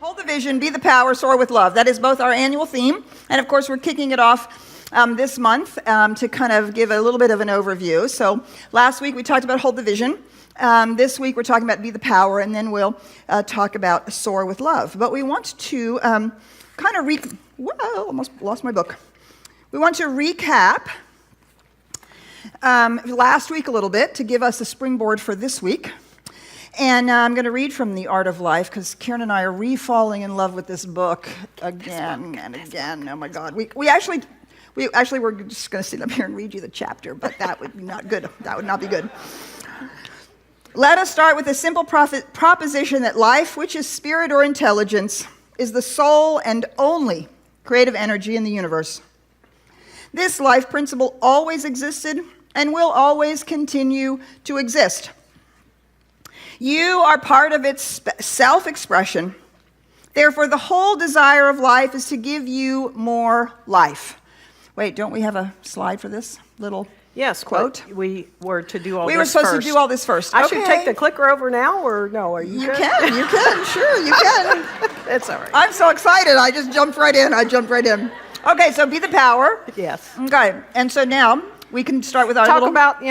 Hold the vision, be the power, soar with love. That is both our annual theme, and of course we're kicking it off this month to kind of give a little bit of an overview. So last week we talked about hold the vision. This week we're talking about be the power, and then we'll talk about soar with love. But we want to kind of almost lost my book. We want to recap last week a little bit to give us a springboard for this week. And I'm going to read from The Art of Life because Karen and I are re-falling in love with this book again and again. Oh my God. We actually were just going to sit up here and read you the chapter, but that would be not good. That would not be good. Let us start with a simple proposition that life, which is spirit or intelligence, is the sole and only creative energy in the universe. This life principle always existed and will always continue to exist. You are part of its self-expression. Therefore, the whole desire of life is to give you more life. Wait, don't we have a slide for this little quote? We were to do all this first. We were supposed to do all this first. I should take the clicker over now, or no? Are you good? You can, sure, you can. It's all right. I'm so excited. I just jumped right in. Okay, so be the power. Yes. Okay, and so now we can start with our talk about,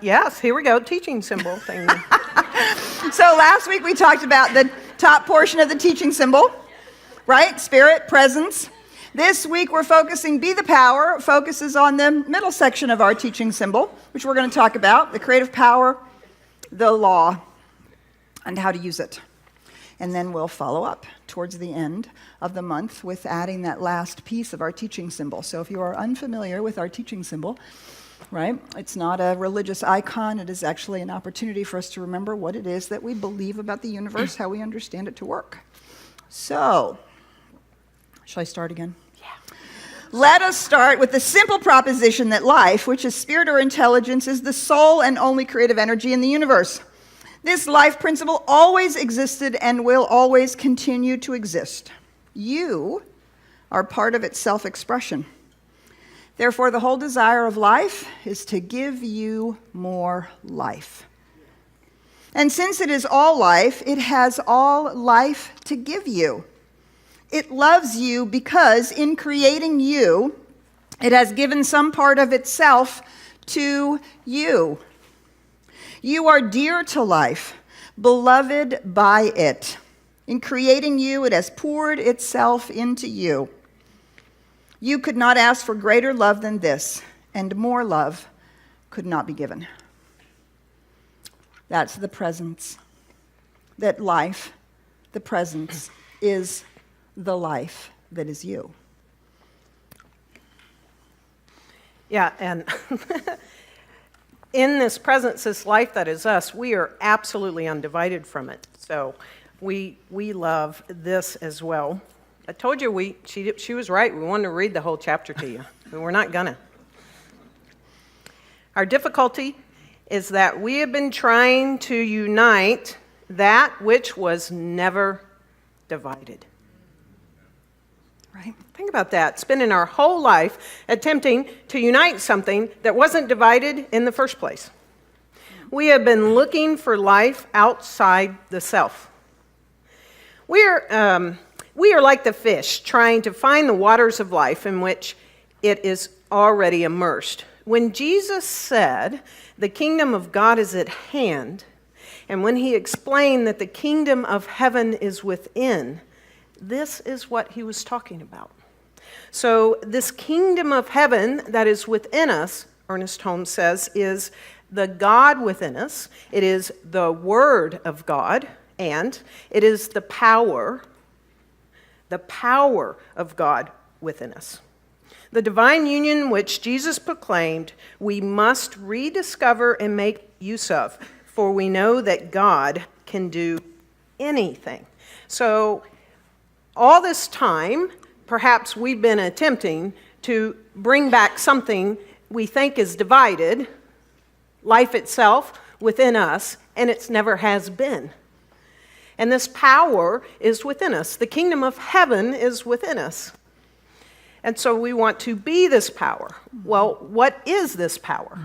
yes, here we go, teaching symbol thing. So last week we talked about the top portion of the teaching symbol, right? Spirit, presence. This week we're focusing, be the power, focuses on the middle section of our teaching symbol, which we're going to talk about, the creative power, the law, and how to use it. And then we'll follow up towards the end of the month with adding that last piece of our teaching symbol. So if you are unfamiliar with our teaching symbol, right, it's not a religious icon. It is actually an opportunity for us to remember what it is that we believe about the universe, how we understand it to work. So, shall I start again? Yeah. Let us start with the simple proposition that life, which is spirit or intelligence, is the sole and only creative energy in the universe. This life principle always existed and will always continue to exist. You are part of its self-expression. Therefore, the whole desire of life is to give you more life. And since it is all life, it has all life to give you. It loves you because in creating you, it has given some part of itself to you. You are dear to life, beloved by it. In creating you, it has poured itself into you. You could not ask for greater love than this, and more love could not be given. That's the presence. That life, the presence, is the life that is you. Yeah, and in this presence, this life that is us, we are absolutely undivided from it. So we love this as well. I told you she was right. We wanted to read the whole chapter to you, but we're not gonna. Our difficulty is that we have been trying to unite that which was never divided. Right? Think about that. Spending our whole life attempting to unite something that wasn't divided in the first place. We have been looking for life outside the self. We are like the fish trying to find the waters of life in which it is already immersed. When Jesus said, the kingdom of God is at hand, and when he explained that the kingdom of heaven is within, this is what he was talking about. So this kingdom of heaven that is within us, Ernest Holmes says, is the God within us. It is the Word of God, and it is the power of God within us. The divine union which Jesus proclaimed, we must rediscover and make use of, for we know that God can do anything. So all this time, perhaps we've been attempting to bring back something we think is divided, life itself within us, and it never has been. And this power is within us. The kingdom of heaven is within us. And so we want to be this power. Well, what is this power?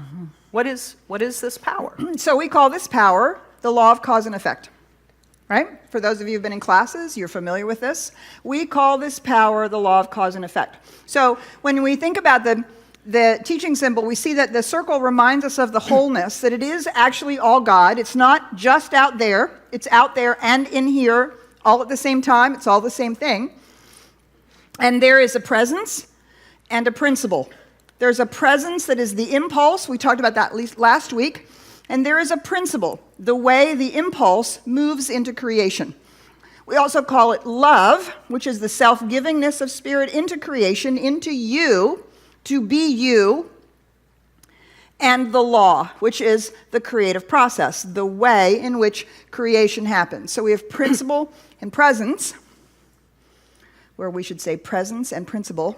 What is this power? So we call this power the law of cause and effect. right? For those of you who've been in classes, you're familiar with this. We call this power the law of cause and effect. So when we think about the teaching symbol, we see that the circle reminds us of the wholeness, that it is actually all God. It's not just out there. It's out there and in here all at the same time. It's all the same thing. And there is a presence and a principle. There's a presence that is the impulse. We talked about that last week. And there is a principle, the way the impulse moves into creation. We also call it love, which is the self-givingness of spirit into creation, into you, to be you, and the law, which is the creative process, the way in which creation happens. So we have principle and presence, where we should say presence and principle,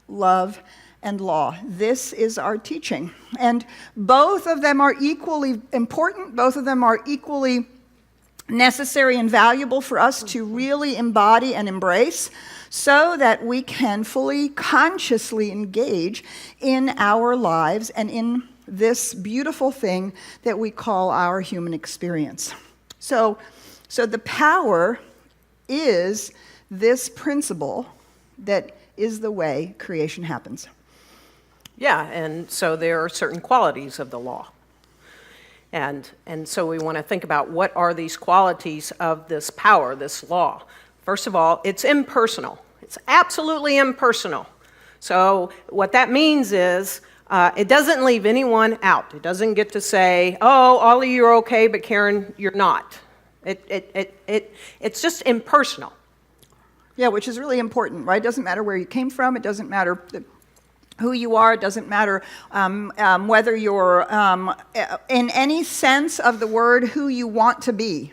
love and law. This is our teaching. And both of them are equally important. Both of them are equally necessary and valuable for us to really embody and embrace so that we can fully, consciously engage in our lives and in this beautiful thing that we call our human experience. So the power is this principle that is the way creation happens. Yeah, and so there are certain qualities of the law. And so we want to think about what are these qualities of this power, this law. First of all, it's impersonal. It's absolutely impersonal. So what that means is it doesn't leave anyone out. It doesn't get to say, oh, all of you are okay, but Karen, you're not. It's just impersonal. Yeah, which is really important, right? It doesn't matter where you came from. It doesn't matter who you are. It doesn't matter whether you're, in any sense of the word, who you want to be.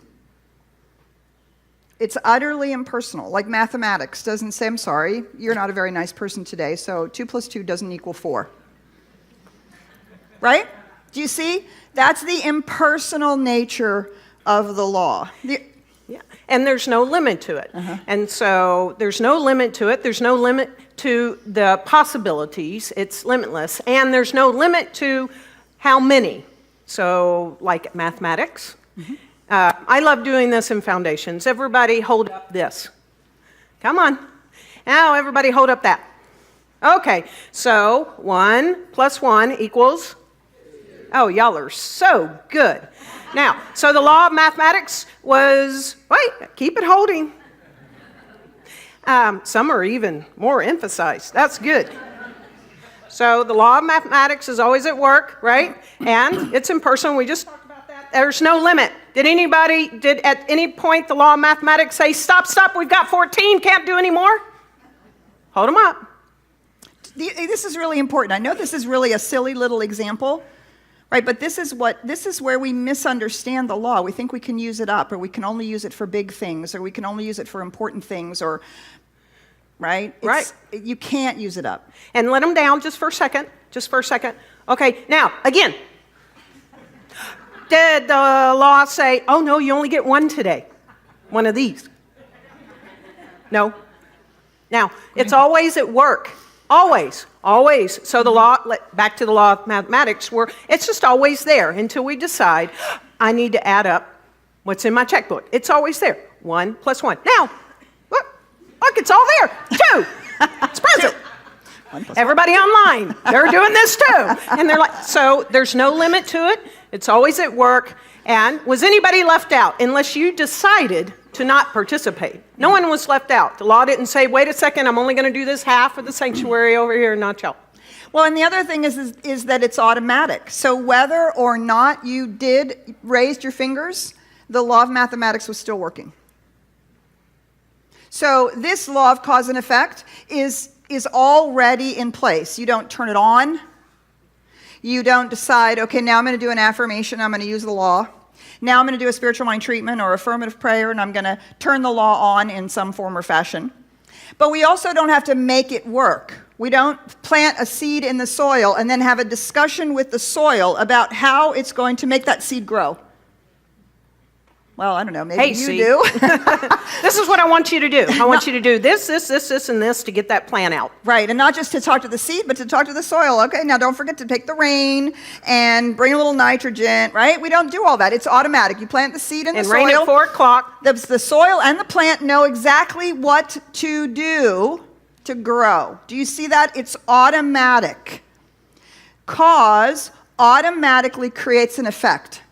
It's utterly impersonal, like mathematics doesn't say, I'm sorry, you're not a very nice person today, so 2 + 2 doesn't equal 4. Right? Do you see? That's the impersonal nature of the law. Yeah, and there's no limit to it. And so there's no limit to it. There's no limit to the possibilities. It's limitless. And there's no limit to how many. So like mathematics. I love doing this in foundations. Everybody hold up this. Come on. Now everybody hold up that. Okay, so 1 + 1 equals? Oh, y'all are so good. Now, so the law of mathematics was, wait, keep it holding. Some are even more emphasized. That's good. So the law of mathematics is always at work, right? And it's impersonal. We just talked about that. There's no limit. Did at any point the law of mathematics say, stop, we've got 14, can't do any more? Hold them up. This is really important. I know this is really a silly little example, right? But this is where we misunderstand the law. We think we can use it up, or we can only use it for big things, or we can only use it for important things, or right? Right. You can't use it up. And let them down just for a second. Okay, now, again. Did the law say, oh no, you only get one today? One of these? No. Now, it's always at work. Always. So the law, back to the law of mathematics, where it's just always there until we decide, I need to add up what's in my checkbook. It's always there. 1 + 1. Now, look, it's all there. 2. It's present. Everybody online, they're doing this too. And they're like, so there's no limit to it. It's always at work. And was anybody left out unless you decided to not participate? No one was left out. The law didn't say, wait a second, I'm only going to do this half of the sanctuary over here and not y'all. Well, and the other thing is that it's automatic. So whether or not you did raise your fingers, the law of mathematics was still working. So this law of cause and effect is already in place. You don't turn it on. You don't decide, okay, now I'm going to do an affirmation, I'm going to use the law. Now I'm going to do a spiritual mind treatment or affirmative prayer, and I'm going to turn the law on in some form or fashion. But we also don't have to make it work. We don't plant a seed in the soil and then have a discussion with the soil about how it's going to make that seed grow. Well, I don't know, maybe Hey, you see. do. This is what I want you to do. I want you to do this, and this to get that plan out. Right, and not just to talk to the seed, but to talk to the soil. Okay, now don't forget to take the rain and bring a little nitrogen, right? We don't do all that. It's automatic. You plant the seed in the And soil. rain at 4 o'clock. The soil and the plant know exactly what to do to grow. Do you see that? It's automatic. Cause automatically creates an effect.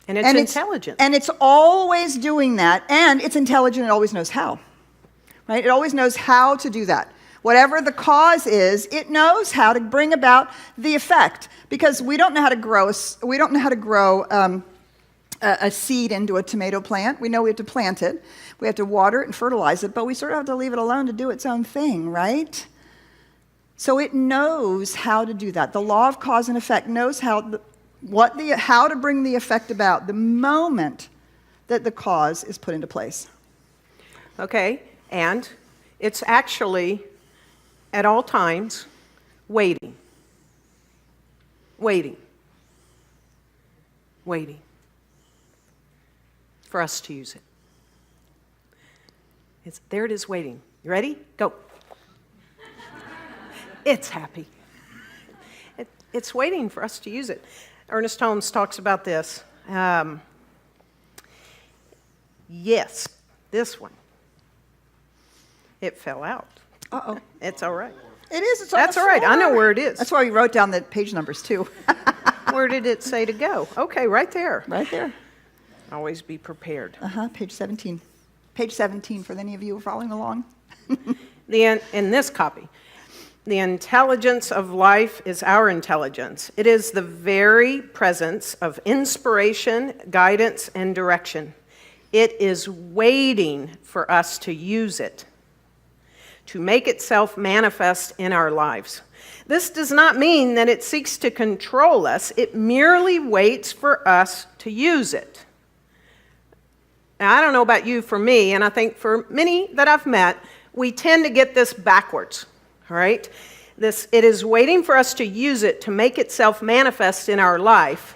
And it's intelligent. And it's always doing that. And it's intelligent. It always knows how. Right? It always knows how to do that. Whatever the cause is, it knows how to bring about the effect. Because we don't know how to grow. We don't know how to grow a seed into a tomato plant. We know we have to plant it. We have to water it and fertilize it. But we sort of have to leave it alone to do its own thing, right? So it knows how to do that. The law of cause and effect knows how to bring the effect about the moment that the cause is put into place. Okay, and it's actually, at all times, waiting. Waiting for us to use it. There it is waiting. You ready? Go. It's happy. It's waiting for us to use it. Ernest Holmes talks about this. Yes, this one. It fell out. Uh-oh. It's all right. It is. It's on That's the all right. I know floor. where it is. That's why we wrote down the page numbers, too. Where did it say to go? Okay, right there. Right there. Always be prepared. Page 17. Page 17 for any of you following along. In this copy, the intelligence of life is our intelligence. It is the very presence of inspiration, guidance, and direction. It is waiting for us to use it, to make itself manifest in our lives. This does not mean that it seeks to control us. It merely waits for us to use it. Now, I don't know about you, for me, and I think for many that I've met, we tend to get this backwards, all right? It is waiting for us to use it to make itself manifest in our life.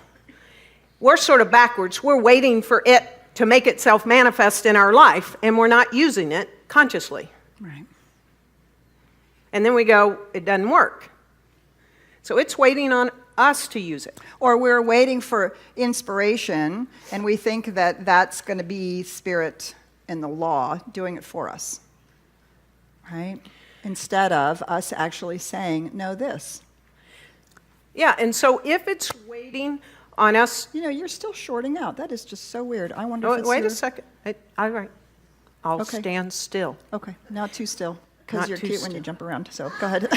We're sort of backwards. We're waiting for it to make itself manifest in our life, and we're not using it consciously. Right. And then we go, it doesn't work. So it's waiting on us to use it. Or we're waiting for inspiration, and we think that that's going to be Spirit and the law doing it for us. Right? Instead of us actually saying, no, this. Yeah, and so if it's waiting on us... You know, you're still shorting out. That is just so weird. I wonder if it's Wait your... a second. All right. I'll Okay. stand still. Okay, not too still, because Not you're too cute when you still. jump around, so go ahead.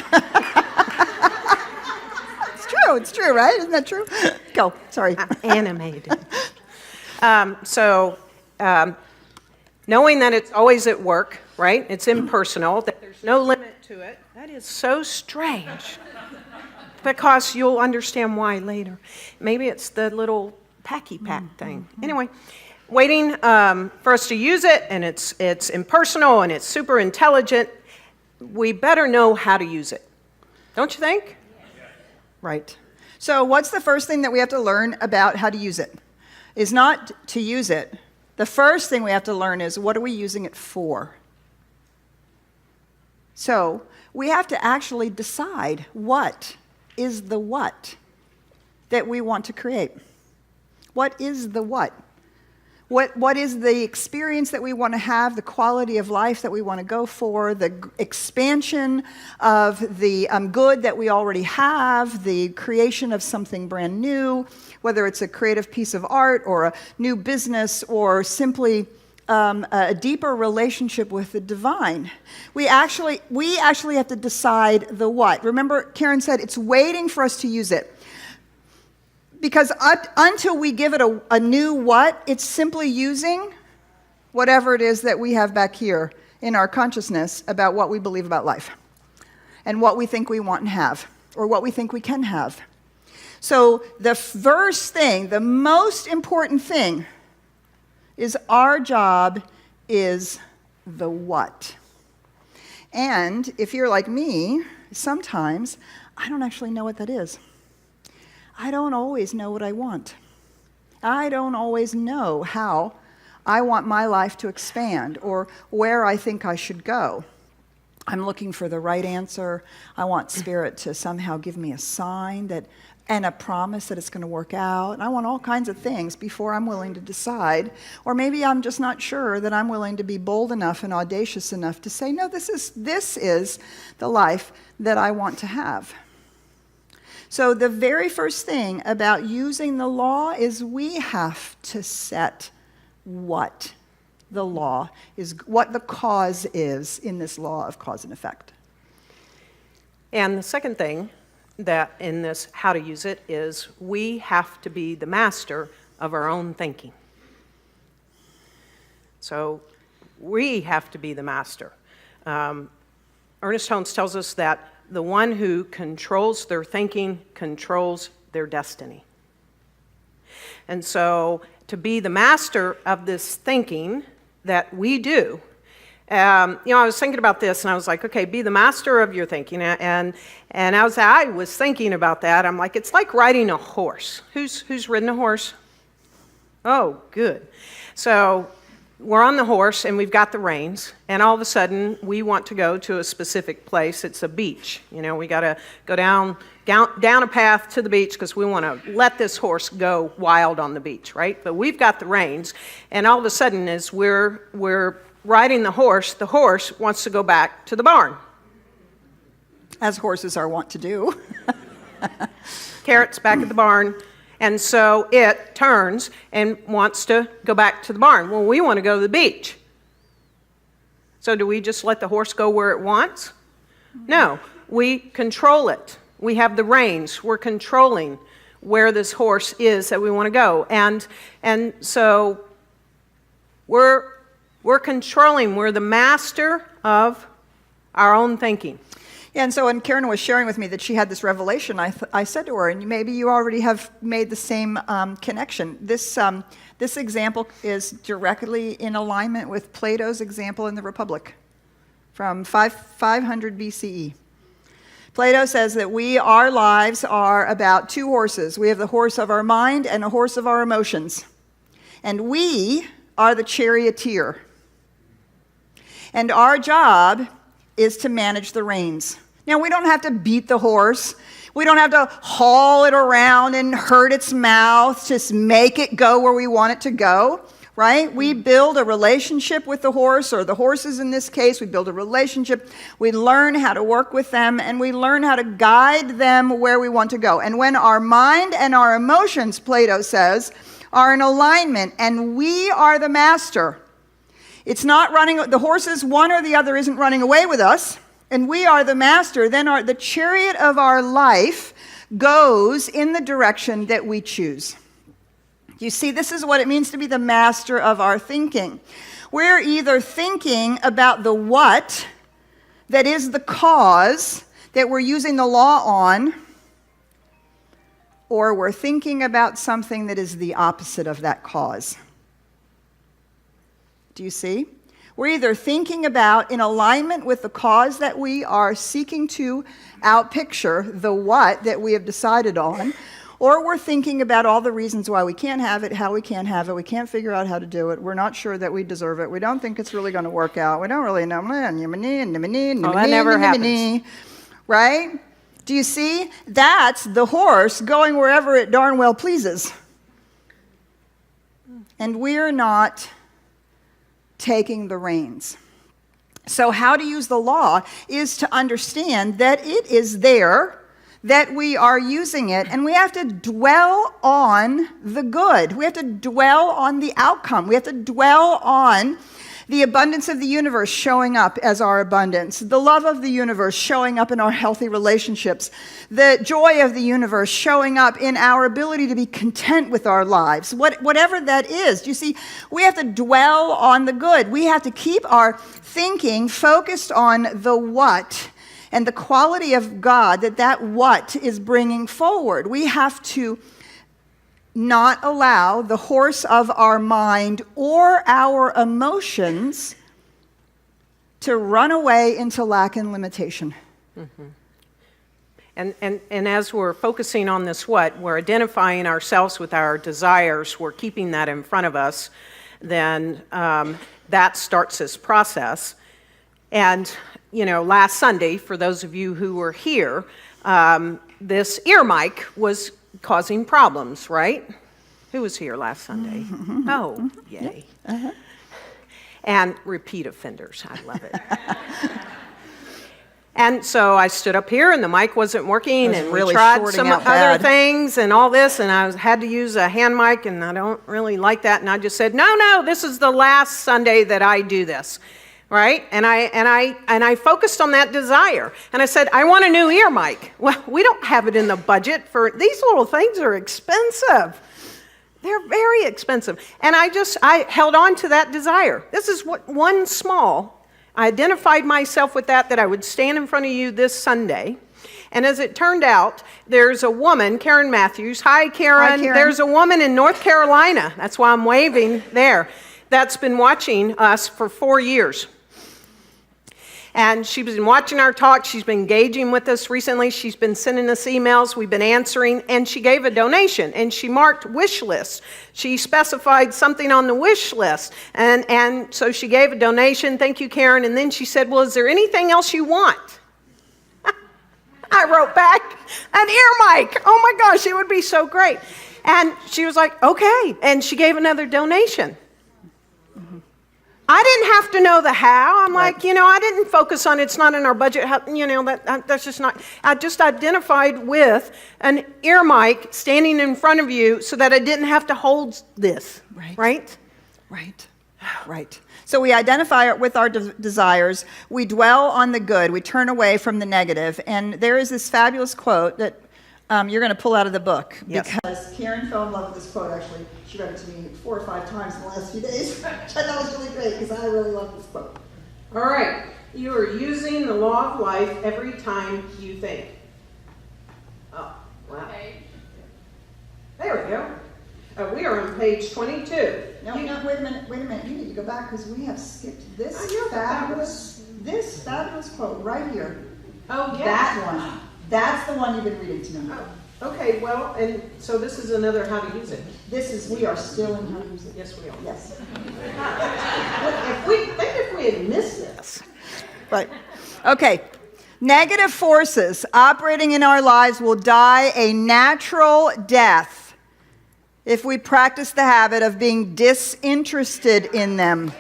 It's true, right? Isn't that true? Go, sorry. I'm animated. Knowing that it's always at work, right? It's impersonal, that there's no limit to it. That is so strange. Because you'll understand why later. Maybe it's the little packy pack thing. Anyway, waiting for us to use it, and it's impersonal, and it's super intelligent. We better know how to use it. Don't you think? Right. So what's the first thing that we have to learn about how to use it? Is not to use it. The first thing we have to learn is, what are we using it for? So we have to actually decide what is the what that we want to create. What is the what? What is the experience that we want to have, the quality of life that we want to go for, the expansion of the good that we already have, the creation of something brand new, whether it's a creative piece of art or a new business or simply a deeper relationship with the divine. We actually have to decide the what. Remember, Karen said it's waiting for us to use it. Because until we give it a new what, it's simply using whatever it is that we have back here in our consciousness about what we believe about life and what we think we want and have, or what we think we can have. So the first thing, the most important thing, is our job is the what. And if you're like me, sometimes I don't actually know what that is. I don't always know what I want. I don't always know how I want my life to expand or where I think I should go. I'm looking for the right answer. I want Spirit to somehow give me a sign and a promise that it's going to work out. And I want all kinds of things before I'm willing to decide. Or maybe I'm just not sure that I'm willing to be bold enough and audacious enough to say, no, this is the life that I want to have. So the very first thing about using the law is we have to set what the law is, what the cause is in this law of cause and effect. And the second thing that in this how to use it is we have to be the master of our own thinking. So we have to be the master. Ernest Holmes tells us that the one who controls their thinking controls their destiny. And so to be the master of this thinking that we do, I was thinking about this and I was like, okay, be the master of your thinking. And as I was thinking about that, I'm like, it's like riding a horse. Who's ridden a horse? Oh, good. So we're on the horse and we've got the reins, and all of a sudden we want to go to a specific place. It's a beach. We got to go down a path to the beach because we want to let this horse go wild on the beach, right? But we've got the reins, and all of a sudden as we're riding the horse wants to go back to the barn. As horses are wont to do. Carrot's back at the barn. And so it turns and wants to go back to the barn. Well, we want to go to the beach. So do we just let the horse go where it wants? No, we control it. We have the reins. We're controlling where this horse is that we want to go. And so we're controlling. We're the master of our own thinking. Yeah, and so when Karen was sharing with me that she had this revelation, I said to her, and maybe you already have made the same connection. This example is directly in alignment with Plato's example in the Republic from 500 BCE. Plato says that our lives are about two horses. We have the horse of our mind and a horse of our emotions. And we are the charioteer. And our job is to manage the reins. Now, we don't have to beat the horse. We don't have to haul it around and hurt its mouth, just make it go where we want it to go, right? We build a relationship with the horse, or the horses in this case. We build a relationship. We learn how to work with them, and we learn how to guide them where we want to go. And when our mind and our emotions, Plato says, are in alignment, and we are the master, it's not running, the horses, one or the other, isn't running away with us, and we are the master, then the chariot of our life goes in the direction that we choose. You see, this is what it means to be the master of our thinking. We're either thinking about the what, that is the cause that we're using the law on, or we're thinking about something that is the opposite of that cause. Do you see? We're either thinking about, in alignment with the cause that we are seeking to outpicture, the what that we have decided on, or we're thinking about all the reasons why we can't have it, how we can't have it, we can't figure out how to do it, we're not sure that we deserve it, we don't think it's really going to work out, we don't really know. That never happens. Right? Do you see? That's the horse going wherever it darn well pleases. And we're not taking the reins. So how to use the law is to understand that it is there, that we are using it, and we have to dwell on the good. We have to dwell on the outcome. We have to dwell on the abundance of the universe showing up as our abundance, the love of the universe showing up in our healthy relationships, the joy of the universe showing up in our ability to be content with our lives, whatever that is. You see, we have to dwell on the good. We have to keep our thinking focused on the what and the quality of God that what is bringing forward. We have to not allow the horse of our mind or our emotions to run away into lack and limitation. Mm-hmm. And as we're focusing on this what, we're identifying ourselves with our desires, we're keeping that in front of us, then that starts this process. And, last Sunday, for those of you who were here, this ear mic was causing problems, right? Who was here last Sunday? Mm-hmm. Oh, yay. Uh-huh. And repeat offenders, I love it. And so I stood up here and the mic wasn't working and we tried some other things and all this and I had to use a hand mic and I don't really like that and I just said, no, this is the last Sunday that I do this, right? And I focused on that desire and I said, I want a new ear mic. Well, we don't have it in the budget for, these little things are expensive. They're very expensive. And I held on to that desire. This is one small. I identified myself with that I would stand in front of you this Sunday. And as it turned out, there's a woman, Karen Matthews. Hi, Karen. Hi, Karen. There's a woman in North Carolina, that's why I'm waving there, that's been watching us for 4 years. And she's been watching our talk. She's been engaging with us recently. She's been sending us emails. We've been answering. And she gave a donation. And she marked wish list. She specified something on the wish list. And so she gave a donation. Thank you, Karen. And then she said, well, is there anything else you want? I wrote back, an ear mic. Oh, my gosh, it would be so great. And she was like, okay. And she gave another donation. I didn't have to know the how. I'm like, I didn't focus on it's not in our budget. That's just not. I just identified with an ear mic standing in front of you so that I didn't have to hold this. Right. So we identify it with our desires. We dwell on the good. We turn away from the negative. And there is this fabulous quote that you're going to pull out of the book. Yes. Because Karen fell in love with this quote, actually. She read it to me 4 or 5 times in the last few days, which I thought was really great because I really love this quote. All right. You are using the law of life every time you think. Oh, wow. Okay. There we go. We are on page 22. No, wait a minute. You need to go back because we have skipped this fabulous quote right here. Oh, yeah. That one. That's the one you've been reading to me. Oh, okay, well, and so this is another how to use it. We are still in how to use it. Yes, we are. Yes. if we had missed this. Right. Okay. Negative forces operating in our lives will die a natural death if we practice the habit of being disinterested in them.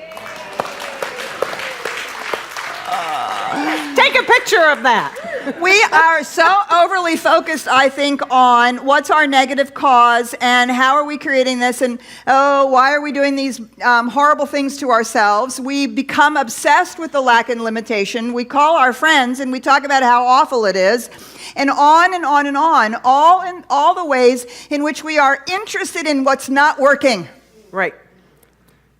Take a picture of that. We are so overly focused, I think, on what's our negative cause and how are we creating this and, why are we doing these horrible things to ourselves? We become obsessed with the lack and limitation. We call our friends and we talk about how awful it is. And on and on and on, all the ways in which we are interested in what's not working.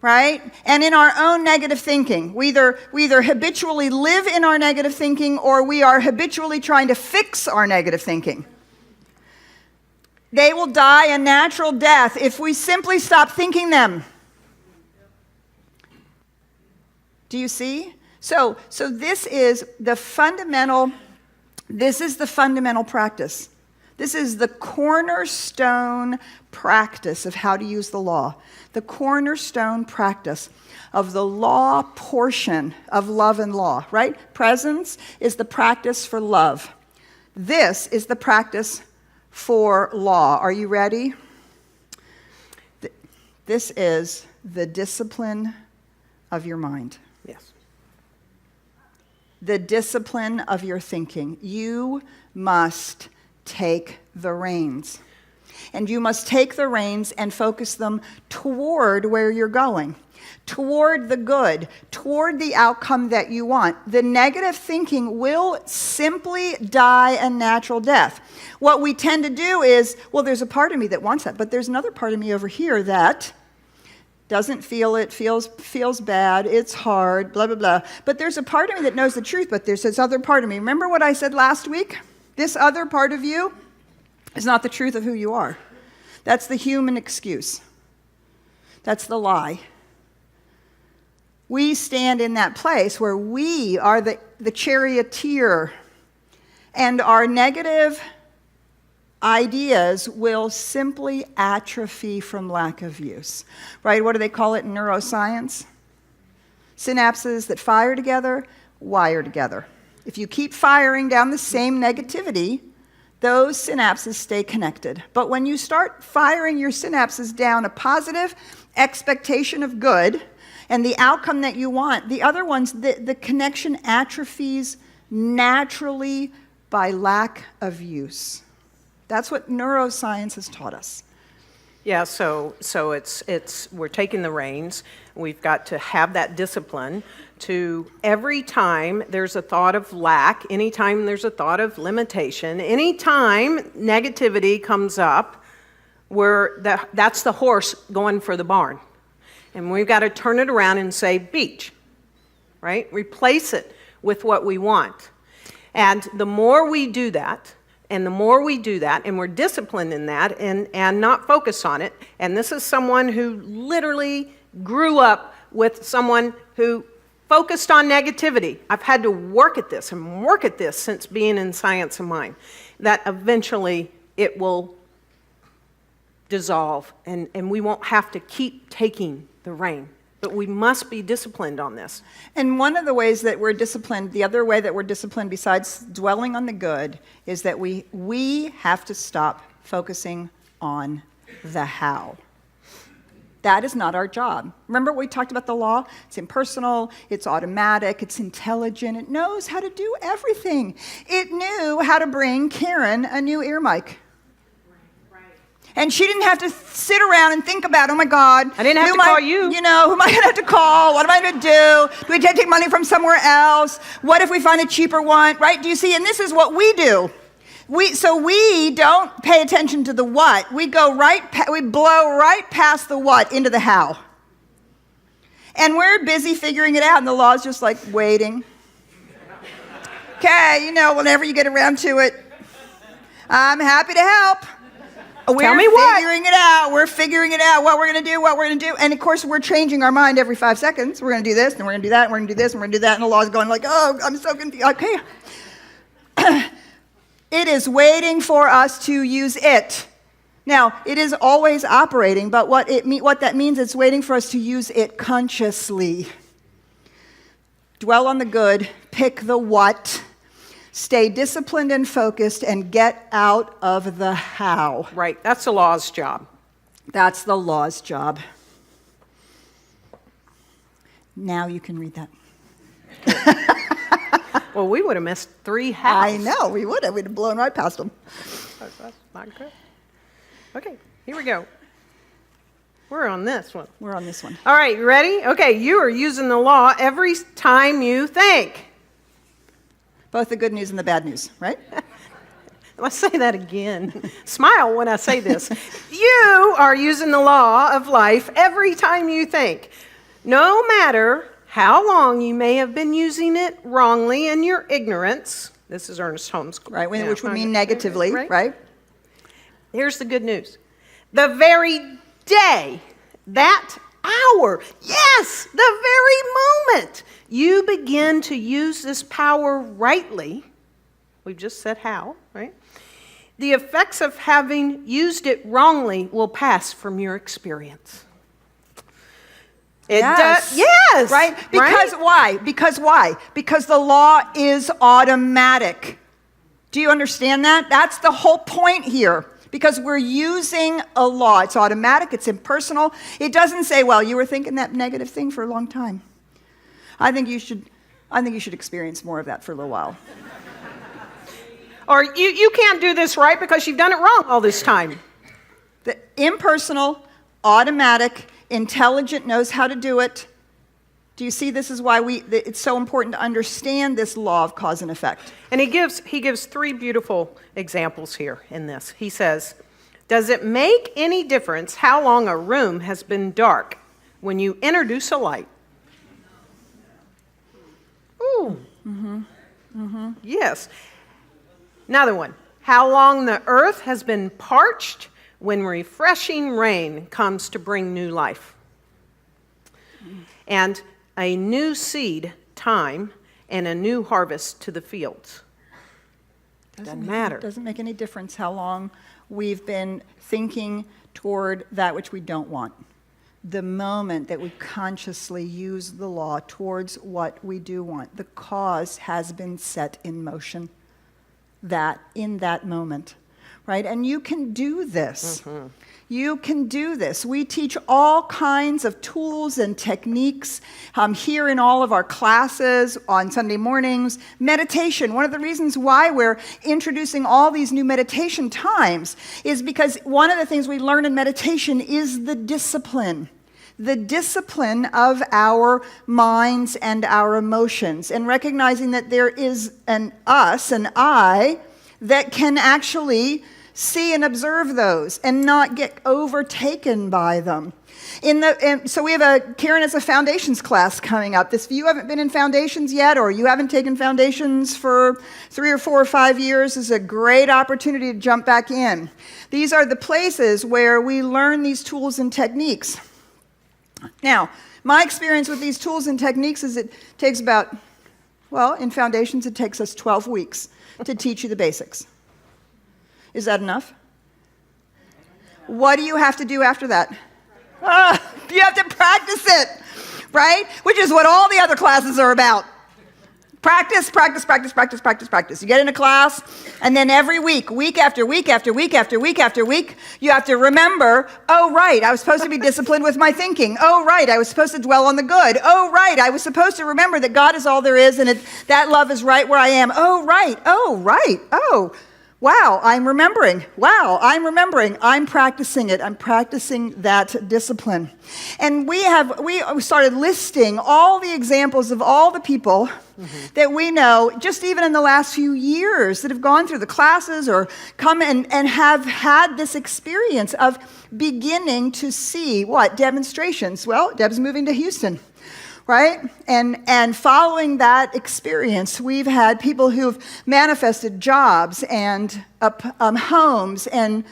Right? And in our own negative thinking. We either habitually live in our negative thinking or we are habitually trying to fix our negative thinking. They will die a natural death if we simply stop thinking them. Do you see? So this is the fundamental practice. This is the cornerstone practice of how to use the law. The cornerstone practice of the law portion of love and law, right? Presence is the practice for love. This is the practice for law. Are you ready? This is the discipline of your mind. Yes. The discipline of your thinking. You must take the reins. And you must take the reins and focus them toward where you're going, toward the good, toward the outcome that you want. The negative thinking will simply die a natural death. What we tend to do is, well, there's a part of me that wants that, but there's another part of me over here that doesn't feel it, feels bad, it's hard, blah, blah, blah. But there's a part of me that knows the truth, but there's this other part of me. Remember what I said last week? This other part of you is not the truth of who you are. That's the human excuse. That's the lie. We stand in that place where we are the charioteer And our negative ideas will simply atrophy from lack of use, right? What do they call it in neuroscience? Synapses that fire together, wire together. If you keep firing down the same negativity, those synapses stay connected. But when you start firing your synapses down a positive expectation of good and the outcome that you want, the other ones, the connection atrophies naturally by lack of use. That's what neuroscience has taught us. Yeah, so it's we're taking the reins. We've got to have that discipline to every time there's a thought of lack, anytime there's a thought of limitation, anytime negativity comes up, that's the horse going for the barn. And we've got to turn it around and say beach, right? Replace it with what we want. And the more we do that, and the more we do that, and we're disciplined in that, and not focus on it, and this is someone who literally grew up with someone who focused on negativity. I've had to work at this and work at this since being in science of mind, that eventually it will dissolve, and we won't have to keep taking the rein. But we must be disciplined on this. And one of the ways that we're disciplined, the other way that we're disciplined besides dwelling on the good, is that we have to stop focusing on the how. That is not our job. Remember we talked about the law? It's impersonal, it's automatic, it's intelligent, it knows how to do everything. It knew how to bring Karen a new ear mic. And she didn't have to sit around and think about, oh my God. I didn't have to call you. You know, who am I going to have to call? What am I going to do? Do we take money from somewhere else? What if we find a cheaper one, right? Do you see? And this is what we do. So we don't pay attention to the what. We go we blow right past the what into the how. And we're busy figuring it out, and the law's just like waiting. Okay, whenever you get around to it, I'm happy to help. Tell me what. We're figuring it out, what we're going to do. And of course, we're changing our mind every 5 seconds. We're going to do this, and we're going to do that, and we're going to do this, and we're going to do that. And the law's going like, oh, I'm so confused. Okay. It is waiting for us to use it. Now, it is always operating, but what that means, it's waiting for us to use it consciously. Dwell on the good, pick the what. Stay disciplined and focused, and get out of the how. Right, that's the law's job. That's the law's job. Now you can read that. Well, we would have missed 3 hows. I know, we would have. We'd have blown right past them. That's not good. Okay, here we go. We're on this one. We're on this one. All right, you ready? Okay, you are using the law every time you think. Both the good news and the bad news, right? Let's say that again. Smile when I say this. You are using the law of life every time you think. No matter how long you may have been using it wrongly in your ignorance. This is Ernest Holmes. Right, which would mean negatively, right? Here's the good news. The very day, that hour, yes, the very moment you begin to use this power rightly, we've just said how, right? The effects of having used it wrongly will pass from your experience. Yes. Yes. Right? Because why? Because the law is automatic. Do you understand that? That's the whole point here. Because we're using a law. It's automatic, it's impersonal. It doesn't say, well, you were thinking that negative thing for a long time. I think you should experience more of that for a little while. Or you can't do this right because you've done it wrong all this time. The impersonal, automatic, intelligent knows how to do it. Do you see? This is why it's so important to understand this law of cause and effect. And he gives 3 beautiful examples here in this. He says, does it make any difference how long a room has been dark when you introduce a light? Ooh. Mm-hmm. Mm-hmm. Yes. Another one. How long the earth has been parched when refreshing rain comes to bring new life. And a new seed time and a new harvest to the fields. Doesn't matter. Doesn't make any difference how long we've been thinking toward that which we don't want. The moment that we consciously use the law towards what we do want, the cause has been set in motion. That in that moment, right? And you can do this. Mm-hmm. You can do this. We teach all kinds of tools and techniques here in all of our classes on Sunday mornings. Meditation, one of the reasons why we're introducing all these new meditation times is because one of the things we learn in meditation is the discipline of our minds and our emotions, and recognizing that there is an us, an I, that can actually see and observe those and not get overtaken by them. So we have Karen has a foundations class coming up. If you haven't been in foundations yet, or you haven't taken foundations for 3 or 4 or 5 years, this is a great opportunity to jump back in. These are the places where we learn these tools and techniques. Now, my experience with these tools and techniques is it takes in foundations, it takes us 12 weeks to teach you the basics. Is that enough? What do you have to do after that? You have to practice it, right? Which is what all the other classes are about. Practice, practice, practice, practice, practice, practice. You get in a class, and then every week, week after week after week after week after week, you have to remember, oh, right, I was supposed to be disciplined with my thinking. Oh, right, I was supposed to dwell on the good. Oh, right, I was supposed to remember that God is all there is, and that love is right where I am. Oh, right, oh. Wow, I'm remembering. I'm practicing it. I'm practicing that discipline. And we started listing all the examples of all the people that we know, just even in the last few years, that have gone through the classes or come and have had this experience of beginning to see demonstrations. Well, Deb's moving to Houston. Right? And following that experience, we've had people who've manifested jobs and homes, and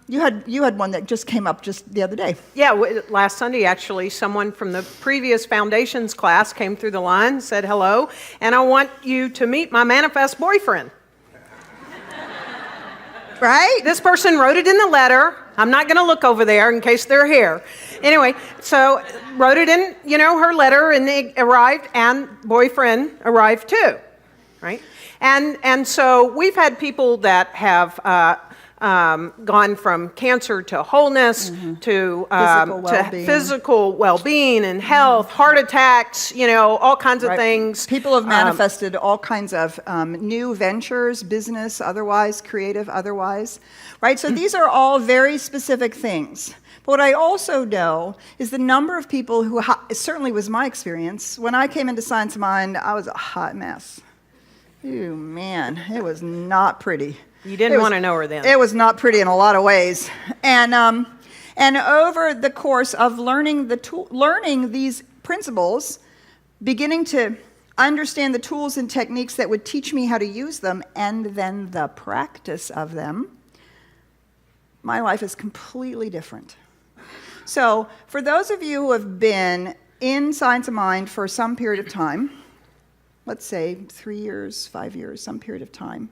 you had one that just came up just the other day. Yeah, last Sunday, actually, someone from the previous foundations class came through the line, said hello, and I want you to meet my manifest boyfriend. Right? This person wrote it in the letter. I'm not going to look over there in case they're here. Anyway, so wrote it in, her letter, and they arrived, and boyfriend arrived too, right? And so we've had people that have gone from cancer to wholeness, to physical well-being and health, heart attacks, all kinds of things. People have manifested all kinds of new ventures, business, otherwise, creative, otherwise, right? So these are all very specific things. But what I also know is the number of people who, it certainly was my experience, when I came into Science of Mind, I was a hot mess. Ooh, man, it was not pretty. You didn't want to know her then. It was not pretty in a lot of ways. And over the course of learning these principles, beginning to understand the tools and techniques that would teach me how to use them, and then the practice of them, my life is completely different. So for those of you who have been in Science of Mind for some period of time, let's say 3 years, 5 years, some period of time,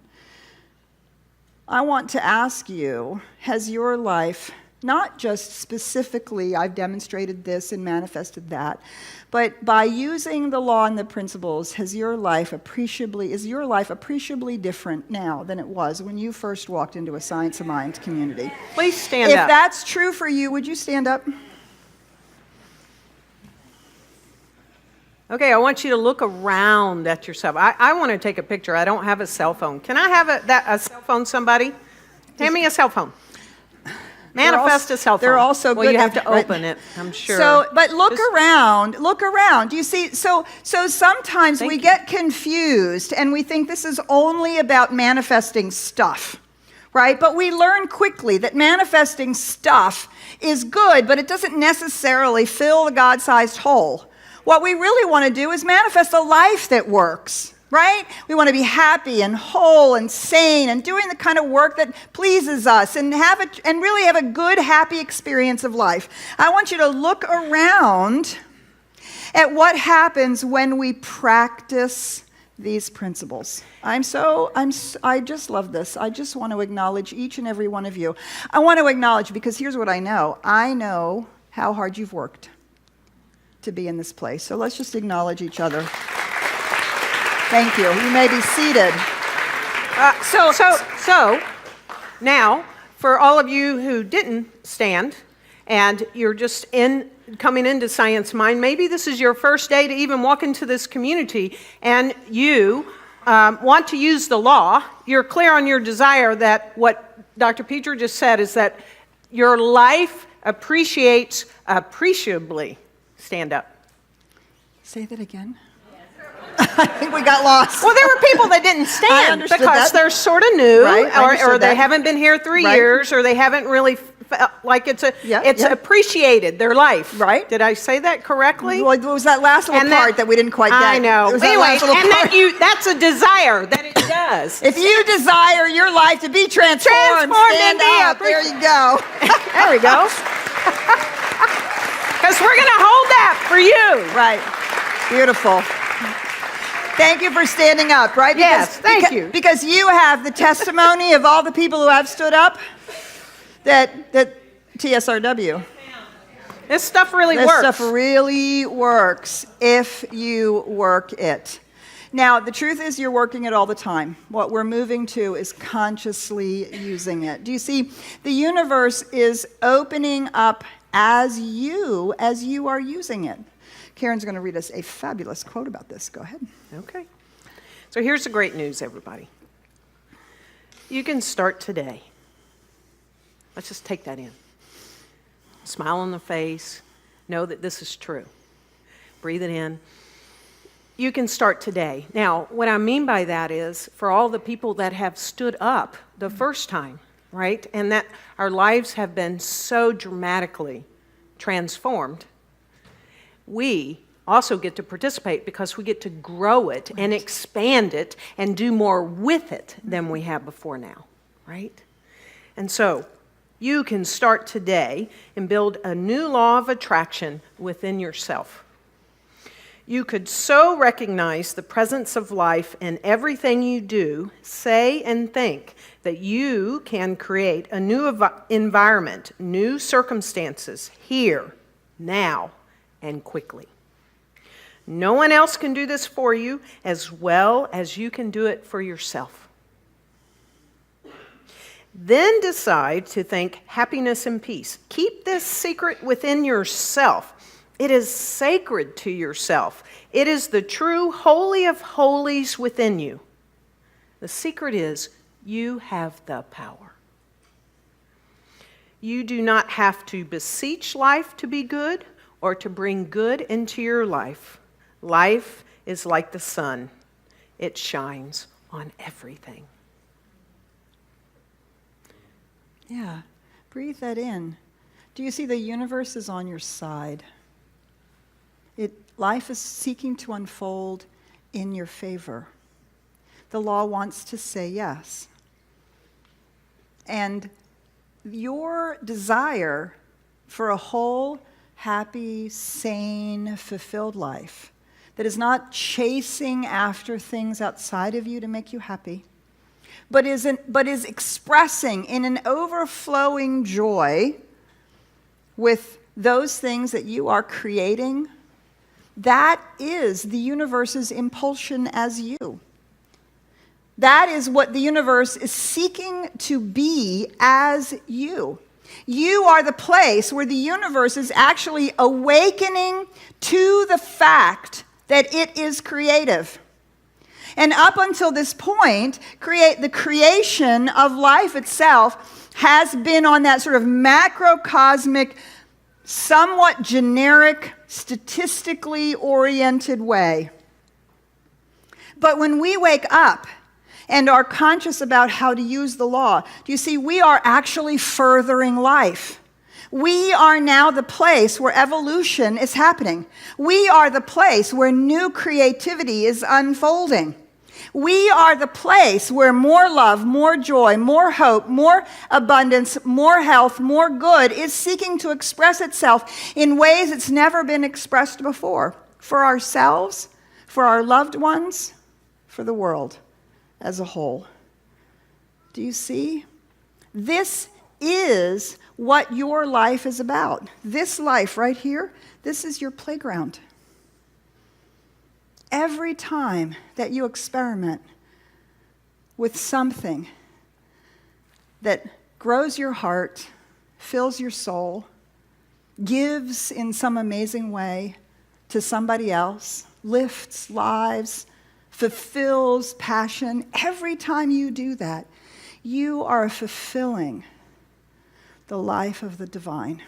I want to ask you, has your life, not just specifically, I've demonstrated this and manifested that, but by using the law and the principles, is your life appreciably different now than it was when you first walked into a Science of Mind community? Please stand up. If that's true for you, would you stand up? Okay, I want you to look around at yourself. I want to take a picture. I don't have a cell phone. Can I have a cell phone, somebody? Hand me a cell phone. Manifest a cell phone. They're also well, good. You have to open it, I'm sure. So, but look around. You see, so sometimes we get confused and we think this is only about manifesting stuff, right? But we learn quickly that manifesting stuff is good, but it doesn't necessarily fill the God-sized hole. What we really want to do is manifest a life that works, right? We want to be happy and whole and sane and doing the kind of work that pleases us and really have a good, happy experience of life. I want you to look around at what happens when we practice these principles. I just love this. I just want to acknowledge each and every one of you. I want to acknowledge because here's what I know. I know how hard you've worked to be in this place. So let's just acknowledge each other. Thank you. You may be seated. So now, for all of you who didn't stand and you're just coming into Science Mind, maybe this is your first day to even walk into this community and you want to use the law. You're clear on your desire that what Dr. Peter just said is that your life appreciates appreciably. Stand up. Say that again. I think we got lost. Well, there were people that didn't stand because they're sort of new, right, or they haven't been here 3 years, or they haven't really felt like it's appreciated their life. Right? Did I say that correctly? Well, it was that last little part that we didn't quite get. I know. Anyway, that's a desire that it does. If you desire your life to be transformed stand up. There you go. There we go. Because we're going to hold that for you. Right. Beautiful. Thank you for standing up, right? Yes, thank you. Because you have the testimony of all the people who have stood up that TSRW. This stuff really works. This stuff really works if you work it. Now, the truth is you're working it all the time. What we're moving to is consciously using it. Do you see? The universe is opening up as you are using it. Karen's going to read us a fabulous quote about this. Go ahead. Okay. So here's the great news, everybody. You can start today. Let's just take that in. Smile on the face. Know that this is true. Breathe it in. You can start today. Now, what I mean by that is for all the people that have stood up the first time, right? And that our lives have been so dramatically transformed. We also get to participate because we get to grow it and expand it and do more with it than we have before now, right? And so you can start today and build a new law of attraction within yourself. You could so recognize the presence of life in everything you do, say, and think that you can create a new environment, new circumstances here, now, and quickly. No one else can do this for you as well as you can do it for yourself. Then decide to think happiness and peace. Keep this secret within yourself. It is sacred to yourself. It is the true holy of holies within you. The secret is you have the power. You do not have to beseech life to be good or to bring good into your life. Life is like the sun. It shines on everything. Yeah, breathe that in. Do you see the universe is on your side? Life is seeking to unfold in your favor. The law wants to say yes. And your desire for a whole, happy, sane, fulfilled life that is not chasing after things outside of you to make you happy, but is expressing in an overflowing joy with those things that you are creating, that is the universe's impulsion as you. That is what the universe is seeking to be as you. You are the place where the universe is actually awakening to the fact that it is creative. And up until this point, the creation of life itself has been on that sort of macrocosmic, somewhat generic, statistically oriented way. But when we wake up and are conscious about how to use the law, do you see, we are actually furthering life. We are now the place where evolution is happening. We are the place where new creativity is unfolding. We are the place where more love, more joy, more hope, more abundance, more health, more good is seeking to express itself in ways it's never been expressed before. For ourselves, for our loved ones, for for the world as a whole. Do you see? This is what your life is about. This life right here, this is your playground. Every time that you experiment with something that grows your heart, fills your soul, gives in some amazing way to somebody else, lifts lives, fulfills passion, every time you do that, you are fulfilling the life of the divine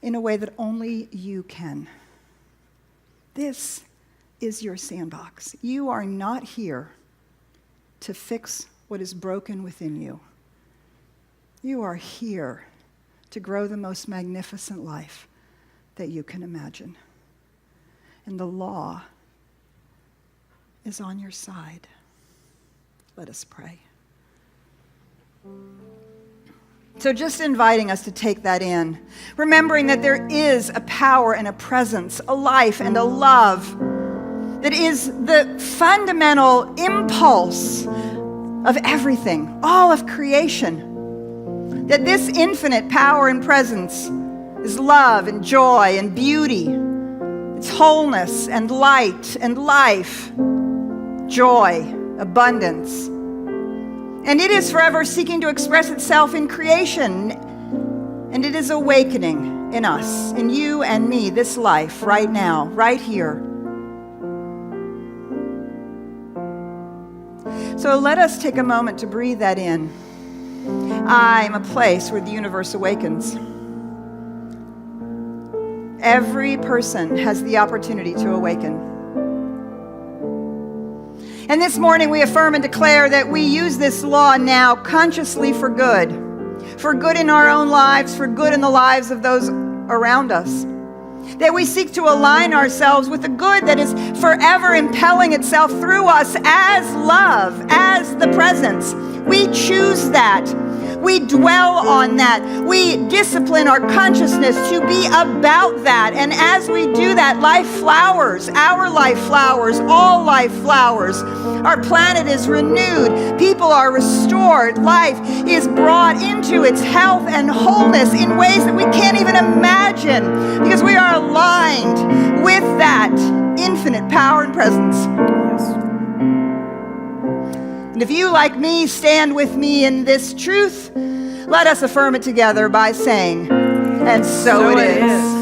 in a way that only you can. This is your sandbox. You are not here to fix what is broken within you. You are here to grow the most magnificent life that you can imagine. And the law is on your side. Let us pray. So just inviting us to take that in, remembering that there is a power and a presence, a life and a love that is the fundamental impulse of everything, all of creation. That this infinite power and presence is love and joy and beauty. It's wholeness and light and life, joy, abundance. And it is forever seeking to express itself in creation. And it is awakening in us, in you and me, this life right now, right here. So let us take a moment to breathe that in. I am a place where the universe awakens. Every person has the opportunity to awaken. And this morning we affirm and declare that we use this law now consciously for good in our own lives, for good in the lives of those around us. That we seek to align ourselves with the good that is forever impelling itself through us as love, as the presence. We choose that. We dwell on that. We discipline our consciousness to be about that. And as we do that, life flowers. Our life flowers. All life flowers. Our planet is renewed. People are restored. Life is brought into its health and wholeness in ways that we can't even imagine, because we are aligned with that infinite power and presence. And if you, like me, stand with me in this truth, let us affirm it together by saying, and so it is.